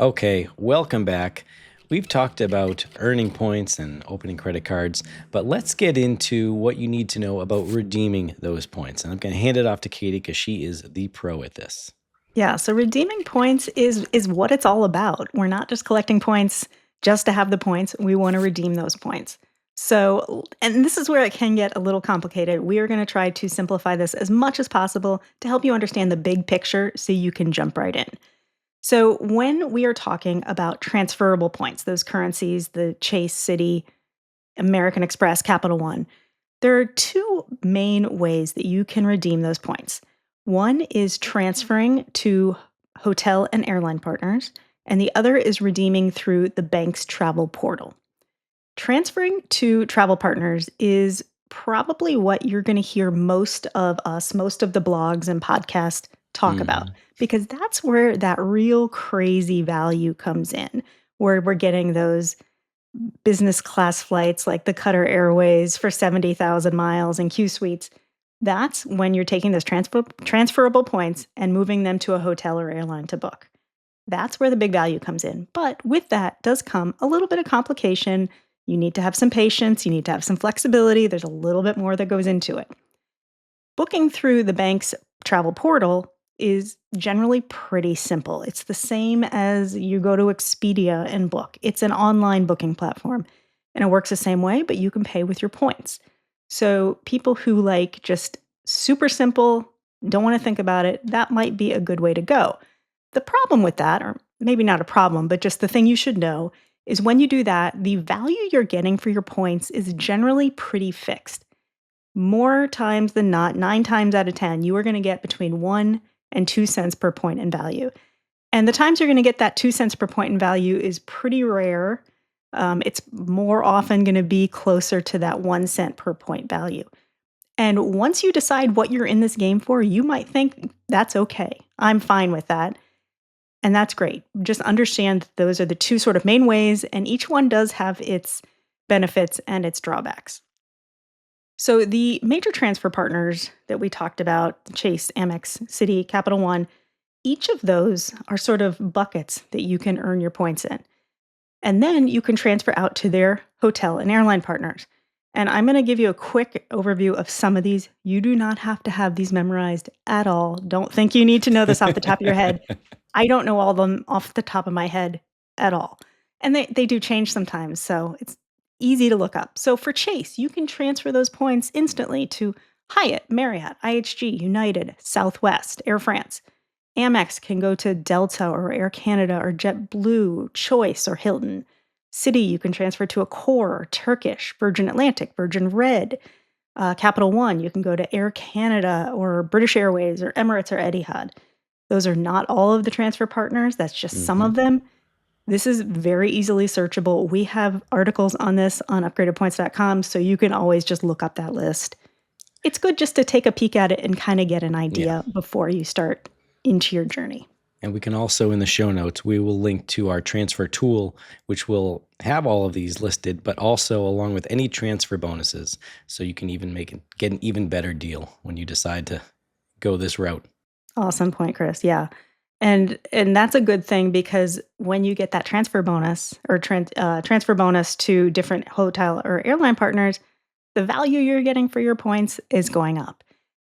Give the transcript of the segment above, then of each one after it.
Okay, welcome back. We've talked about earning points and opening credit cards, but let's get into what you need to know about redeeming those points. And I'm going to hand it off to Katie because she is the pro at this. Yeah, so redeeming points is what it's all about. We're not just collecting points just to have the points. We want to redeem those points. So, and this is where it can get a little complicated. We are going to try to simplify this as much as possible to help you understand the big picture so you can jump right in. So, when we are talking about transferable points, those currencies, the Chase City, American Express, Capital One, there are two main ways that you can redeem those points. One is transferring to hotel and airline partners, and the other is redeeming through the bank's travel portal. Transferring to travel partners is probably what you're going to hear most of us, most of the blogs and podcasts talk about, Hmm. because that's where that real crazy value comes in, where we're getting those business class flights like the Qatar Airways for 70,000 miles and Q suites. That's when you're taking those transferable points and moving them to a hotel or airline to book. That's where the big value comes in. But with that does come a little bit of complication. You need to have some patience, you need to have some flexibility. There's a little bit more that goes into it. Booking through the bank's travel portal is generally pretty simple. It's the same as you go to Expedia and book. It's an online booking platform and it works the same way, but you can pay with your points. So, people who like just super simple, don't want to think about it, that might be a good way to go. The problem with that, or maybe not a problem, but just the thing you should know, is when you do that, the value you're getting for your points is generally pretty fixed. More times than not, 9 times out of 10, you are gonna get between 1 and 2 cents per point in value. And the times you're gonna get that 2 cents per point in value is pretty rare. It's more often gonna be closer to that 1 cent per point value. And once you decide what you're in this game for, you might think, "That's okay. I'm fine with that." And that's great. Just understand that those are the 2 sort of main ways, and each one does have its benefits and its drawbacks. So the major transfer partners that we talked about, Chase, Amex, Citi, Capital One, each of those are sort of buckets that you can earn your points in. And then you can transfer out to their hotel and airline partners. And I'm going to give you a quick overview of some of these. You do not have to have these memorized at all. Don't think you need to know this off the top of your head. I don't know all of them off the top of my head at all. And they do change sometimes, so it's easy to look up. So for Chase, you can transfer those points instantly to Hyatt, Marriott, IHG, United, Southwest, Air France. Amex can go to Delta or Air Canada or JetBlue, Choice or Hilton. Citi, you can transfer to Accor, Turkish, Virgin Atlantic, Virgin Red. Capital One, you can go to Air Canada or British Airways or Emirates or Etihad. Those are not all of the transfer partners, that's just some Hmm. of them. This is very easily searchable. We have articles on this on upgradedpoints.com, so you can always just look up that list. It's good just to take a peek at it and kind of get an Yeah. idea before you start into your journey. And we can also, in the show notes, we will link to our transfer tool, which will have all of these listed, but also along with any transfer bonuses. So you can even get an even better deal when you decide to go this route. Awesome point, Chris. Yeah. And that's a good thing because when you get that transfer bonus or transfer bonus to different hotel or airline partners, the value you're getting for your points is going up.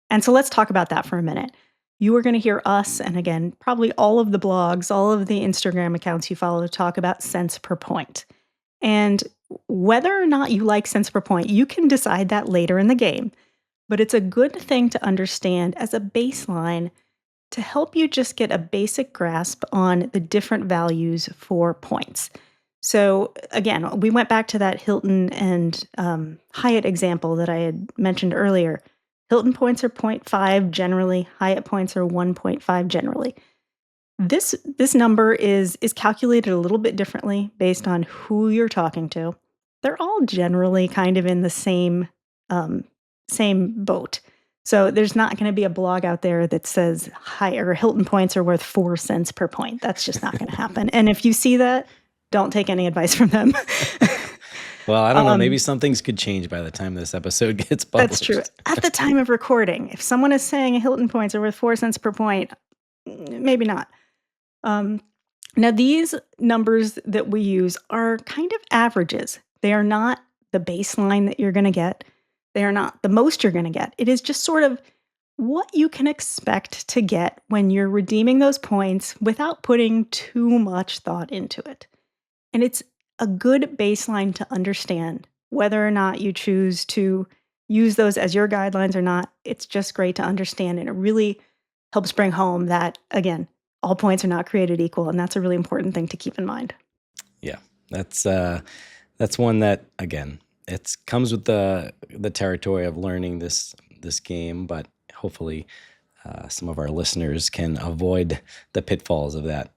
And so let's talk about that for a minute. You are going to hear us, and again, probably all of the blogs, all of the Instagram accounts you follow talk about cents per point. And whether or not you like cents per point, you can decide that later in the game. But it's a good thing to understand as a baseline to help you just get a basic grasp on the different values for points. So, again, we went back to that Hilton and Hyatt example that I had mentioned earlier. Hilton points are zero point 0.5 generally, Hyatt points are 1.5 generally. This number is calculated a little bit differently based on who you're talking to. They're all generally kind of in the same boat. So there's not going to be a blog out there that says higher Hilton points are worth 4 cents per point. That's just not going to happen. And if you see that, don't take any advice from them. Well, I don't know. Maybe um, some things could change by the time this episode gets that's true. published. At the time of recording, if someone is saying Hilton points are worth 4 cents per point, maybe not. Um, Now, these numbers that we use are kind of averages. They are not the baseline that you're going to get. They are not the most you're going to get. It is just sort of what you can expect to get when you're redeeming those points without putting too much thought into it. And it's a good baseline to understand whether or not you choose to use those as your guidelines or not. It's just great to understand. And it really helps bring home that, again, all points are not created equal. And that's a really important thing to keep in mind. Yeah, that's one that, again, it comes with the territory of learning this game, but hopefully some of our listeners can avoid the pitfalls of that.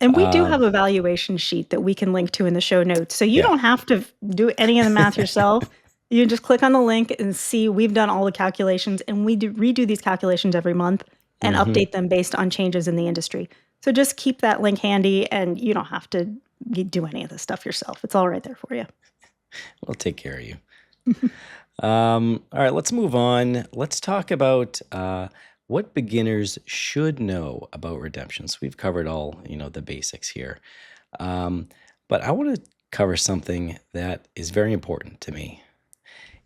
And we do have Um, a valuation sheet that we can link to in the show notes. So you yeah. don't have to do any of the math yourself. You just click on the link and see we've done all the calculations, and we do redo these calculations every month and Hmm. update them based on changes in the industry. So just keep that link handy, and you don't have to do any of this stuff yourself. It's all right there for you. We'll take care of you. All right, let's move on. Let's talk about what beginners should know about redemptions. We've covered all, the basics here. Um, but I want to cover something that is very important to me.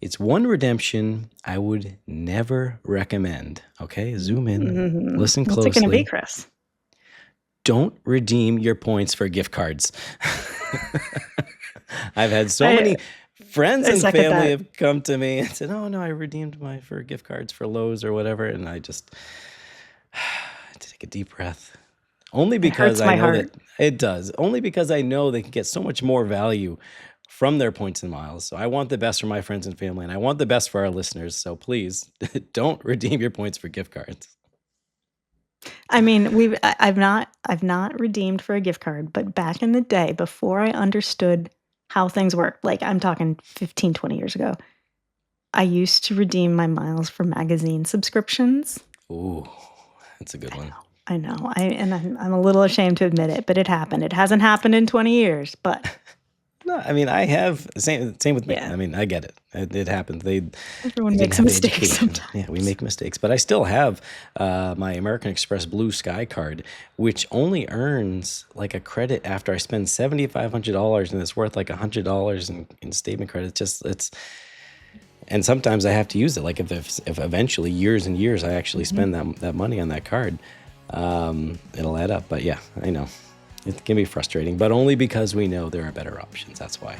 It's one redemption I would never recommend. Okay, zoom in, listen What's it going to be, closely. Chris? Don't redeem your points for gift cards. I've had so I, many friends I and second family that. have come to me and said, "Oh no, I redeemed my for gift cards for Lowe's or whatever," and I just had to take a deep breath. Only It because hurts I my know that heart. it does. Only because I know they can get so much more value from their points and miles. So I want the best for my friends and family, and I want the best for our listeners. So please don't redeem your points for gift cards. I mean, I've not redeemed for a gift card, but back in the day, before I understood how things work, like I'm talking 15, 20 years ago, I used to redeem my miles for magazine subscriptions. Ooh, that's a good I one. know. I know. I'm a little ashamed to admit it, but it happened. It hasn't happened in 20 years, but No, I mean I have same with me. yeah, I mean I get it. It happens. everyone They didn't makes a have the mistake education. Yeah, we sometimes. make mistakes, but I still have my American Express Blue Sky card, which only earns like a credit after I spend $7,500, and it's worth like $100 in statement credit. And sometimes I have to use it. Like if eventually years and years I actually Mhm. spend that money on that card, it'll add up. But yeah, I know it can be frustrating, but only because we know there are better options. That's why.